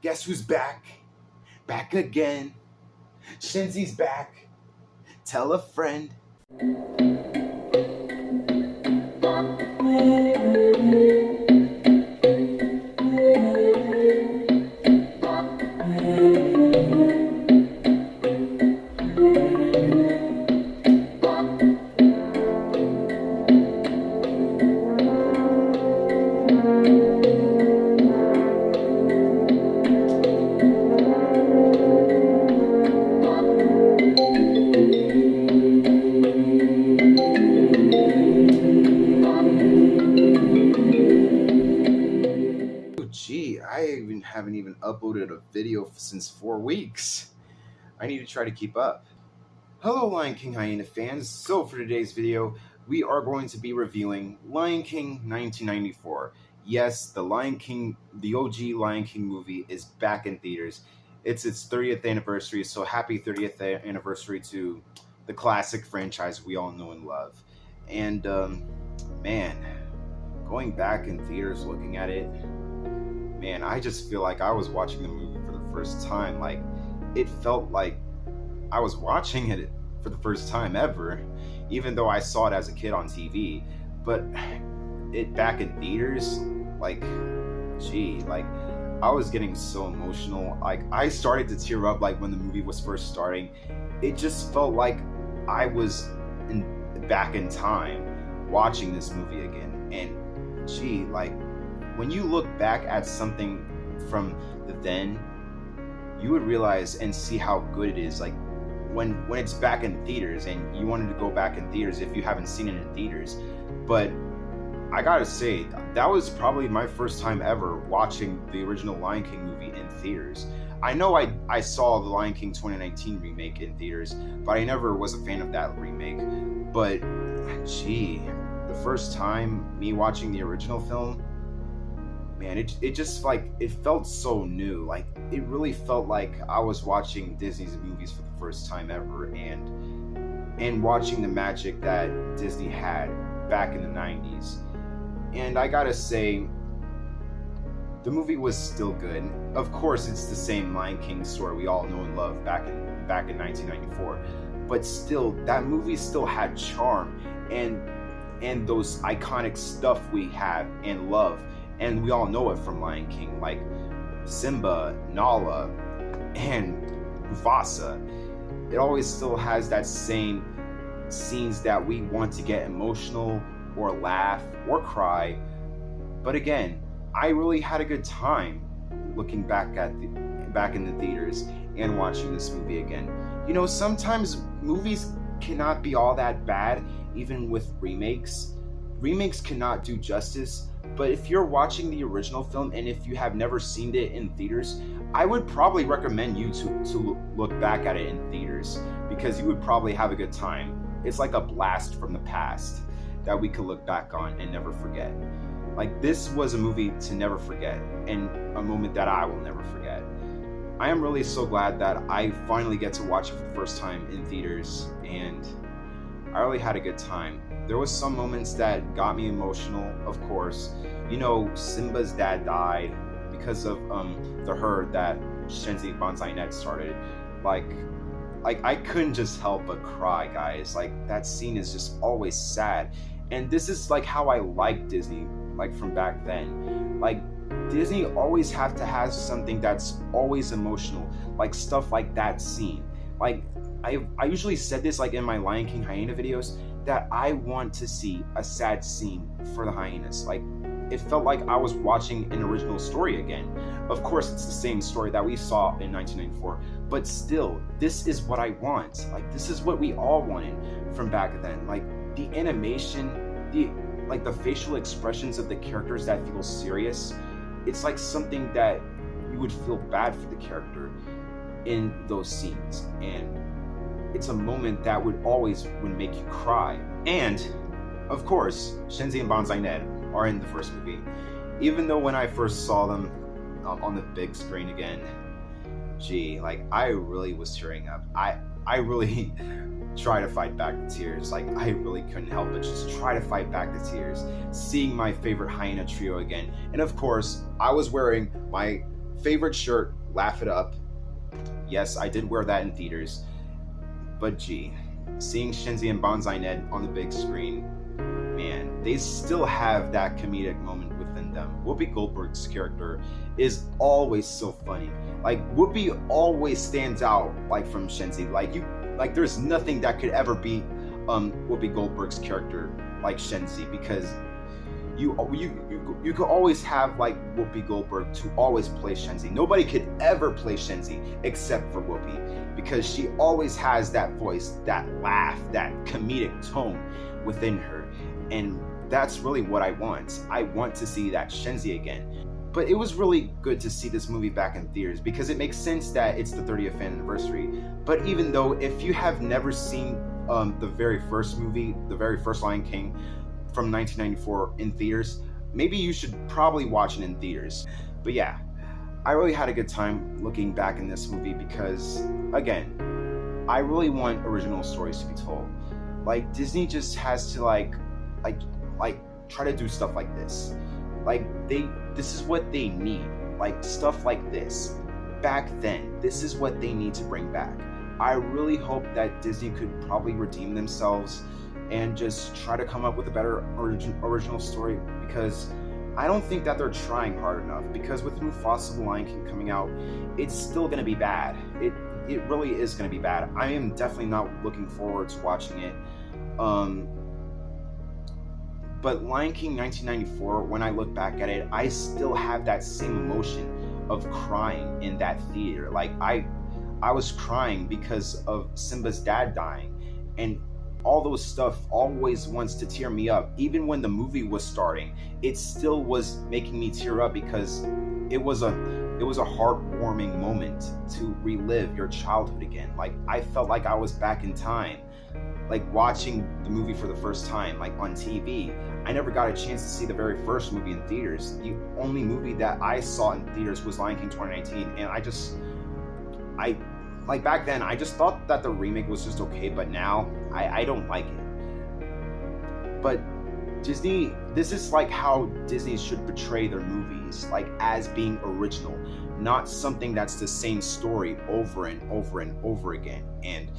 Guess who's back? Back again. Shenzi's back. Tell a friend. Gee, haven't even uploaded a video since 4 weeks. I need to try to keep up. Hello, Lion King Hyena fans. So for today's video, we are going to be reviewing Lion King 1994. Yes, the OG Lion King movie is back in theaters. It's its 30th anniversary, so happy 30th anniversary to the classic franchise we all know and love. And man, going back in theaters, looking at it, man, I just feel like I was watching the movie for the first time. Like, it felt like I was watching it for the first time ever, even though I saw it as a kid on TV. But it back in theaters, like, gee, like, I was getting so emotional. Like, I started to tear up, like, when the movie was first starting. It just felt like I was back in time watching this movie again. And gee, like, when you look back at something from the then, you would realize and see how good it is. Like, when it's back in theaters, and you wanted to go back in theaters if you haven't seen it in theaters. But I gotta say, that was probably my first time ever watching the original Lion King movie in theaters. I know I saw the Lion King 2019 remake in theaters, but I never was a fan of that remake. But gee, the first time me watching the original film, man, it just, like, it felt so new. Like, it really felt like I was watching Disney's movies for the first time ever, and watching the magic that Disney had back in the 90s. And I gotta say, the movie was still good. Of course, it's the same Lion King story we all know and love back in 1994, but still, that movie still had charm and those iconic stuff we have and love. And we all know it from Lion King, like Simba, Nala, and Mufasa. It always still has that same scenes that we want to get emotional or laugh or cry. But again, I really had a good time looking back in the theaters and watching this movie again. You know, sometimes movies cannot be all that bad, even with remakes. Remakes cannot do justice. But if you're watching the original film, and if you have never seen it in theaters, I would probably recommend you to look back at it in theaters, because you would probably have a good time. It's like a blast from the past that we could look back on and never forget. Like, this was a movie to never forget, and a moment that I will never forget. I am really so glad that I finally get to watch it for the first time in theaters, and I really had a good time. There was some moments that got me emotional, of course. You know, Simba's dad died because of the herd that Shenzi Banzai started. Like I couldn't just help but cry, guys. Like, that scene is just always sad. And this is like how I like Disney, like, from back then. Like, Disney always have to have something that's always emotional, like stuff like that scene. Like, I usually said this, like, in my Lion King Hyena videos, that I want to see a sad scene for the hyenas. Like, it felt like I was watching an original story again. Of course, it's the same story that we saw in 1994, but still, this is what I want. Like, this is what we all wanted from back then. Like, the animation, the facial expressions of the characters that feel serious. It's like something that you would feel bad for the character in those scenes, and it's a moment that would make you cry. And of course, Shenzi and Banzai are in the first movie. Even though when I first saw them on the big screen again, gee, like, I really was tearing up. I really try to fight back the tears. Like, I really couldn't help but just try to fight back the tears, seeing my favorite hyena trio again. And of course, I was wearing my Favorite shirt, laugh it up. Yes, I did wear that in theaters. But gee, seeing Shenzi and Banzai Ned on the big screen, man, they still have that comedic moment within them. Whoopi Goldberg's character is always so funny. Like, Whoopi always stands out, like, from Shenzi. Like there's nothing that could ever beat Whoopi Goldberg's character like Shenzi, because you could always have like Whoopi Goldberg to always play Shenzi. Nobody could ever play Shenzi except for Whoopi, because she always has that voice, that laugh, that comedic tone within her, and that's really what I want. I want to see that Shenzi again. But it was really good to see this movie back in theaters, because it makes sense that it's the 30th anniversary. But even though, if you have never seen the very first movie, the very first Lion King from 1994 in theaters, maybe you should probably watch it in theaters. But yeah, I really had a good time looking back in this movie, because again, I really want original stories to be told. Like, Disney just has to like try to do stuff like this. Like, this is what they need. Like, stuff like this back then, this is what they need to bring back. I really hope that Disney could probably redeem themselves and just try to come up with a better original story, because I don't think that they're trying hard enough. Because with Mufasa the Lion King coming out, it's still gonna be bad. It really is gonna be bad. I am definitely not looking forward to watching it. But Lion King 1994, when I look back at it, I still have that same emotion of crying in that theater. Like, I was crying because of Simba's dad dying, and all those stuff always wants to tear me up. Even when the movie was starting, it still was making me tear up, because it was a heartwarming moment to relive your childhood again. Like, I felt like I was back in time, like watching the movie for the first time, like on TV. I never got a chance to see the very first movie in theaters. The only movie that I saw in theaters was Lion King 2019, and like back then, I just thought that the remake was just okay, but now I don't like it. But Disney, this is like how Disney should portray their movies, like as being original, not something that's the same story over and over and over again. And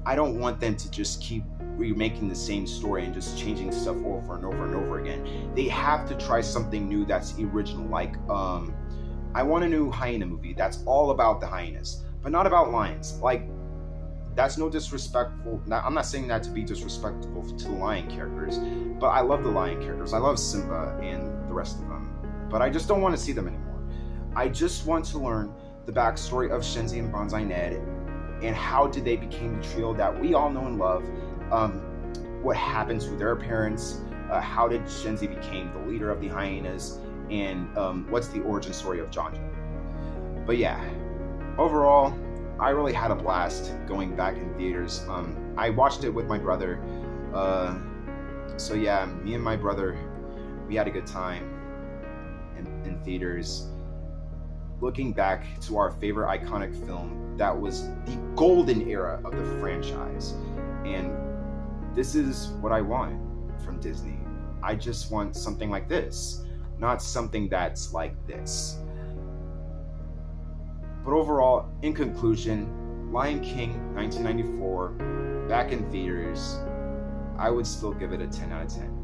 I don't want them to just keep remaking the same story and just changing stuff over and over and over again. They have to try something new that's original. Like, I want a new hyena movie that's all about the hyenas, but not about lions. Like, that's no disrespectful. I'm not saying that to be disrespectful to the lion characters, but I love the lion characters. I love Simba and the rest of them, but I just don't want to see them anymore. I just want to learn the backstory of Shenzi and Banzai Ned, and how did they become the trio that we all know and love. What happened to their parents, how did Shenzi became the leader of the hyenas, and what's the origin story of John. But yeah, overall, I really had a blast going back in theaters. I watched it with my brother, so yeah, me and my brother, we had a good time in theaters, looking back to our favorite iconic film that was the golden era of the franchise. And this is what I want from Disney. I just want something like this, not something that's like this. But overall, in conclusion, Lion King 1994, back in theaters, I would still give it a 10 out of 10.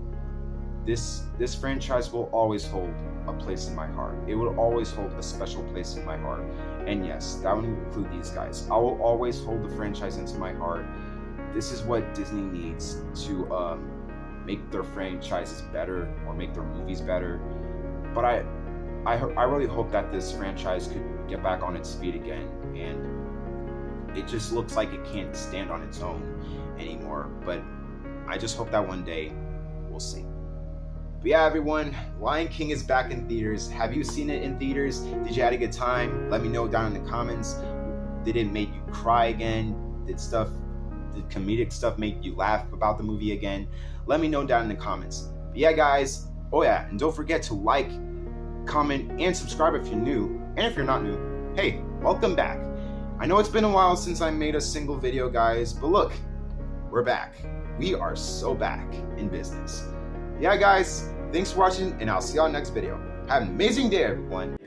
This franchise will always hold a place in my heart. It will always hold a special place in my heart. And yes, that would include these guys. I will always hold the franchise into my heart. This is what Disney needs to make their franchises better, or make their movies better. But I really hope that this franchise could get back on its feet again. And it just looks like it can't stand on its own anymore. But I just hope that one day we'll see. But yeah, everyone, Lion King is back in theaters. Have you seen it in theaters? Did you have a good time? Let me know down in the comments. Did it make you cry again? Did comedic stuff make you laugh about the movie again? Let me know down in the comments. But yeah, guys, oh yeah, and don't forget to like, comment, and subscribe if you're new. And if you're not new, hey, welcome back. I know it's been a while since I made a single video, guys, but look, we're back. We are so back in business. Yeah, guys, thanks for watching, and I'll see y'all next video. Have an amazing day, everyone.